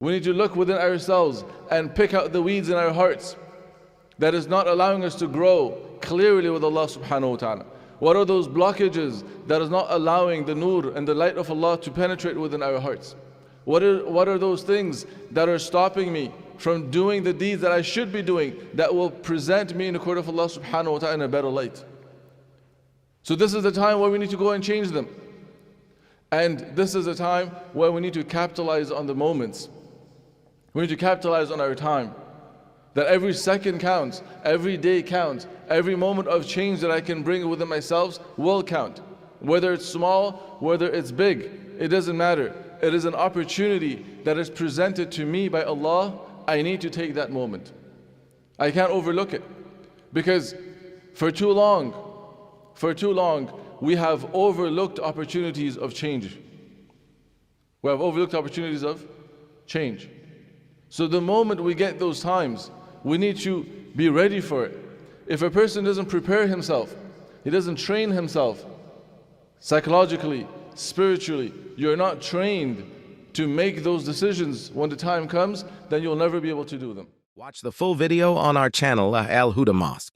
We need to look within ourselves and pick out the weeds in our hearts that is not allowing us to grow clearly with Allah subhanahu wa ta'ala. What are those blockages that is not allowing the nur and the light of Allah to penetrate within our hearts? What are those things that are stopping me from doing the deeds that I should be doing that will present me in the court of Allah subhanahu wa ta'ala in a better light? So this is the time where we need to go and change them. And this is a time where we need to capitalize on the moments. We need to capitalize on our time. That every second counts, every day counts, every moment of change that I can bring within myself will count. Whether it's small, whether it's big, it doesn't matter. It is an opportunity that is presented to me by Allah. I need to take that moment. I can't overlook it. Because for too long, we have overlooked opportunities of change. We have overlooked opportunities of change. So the moment we get those times, we need to be ready for it. If a person doesn't prepare himself, he doesn't train himself psychologically, spiritually, you're not trained to make those decisions when the time comes, then you'll never be able to do them. Watch the full video on our channel, Al Huda Mosque.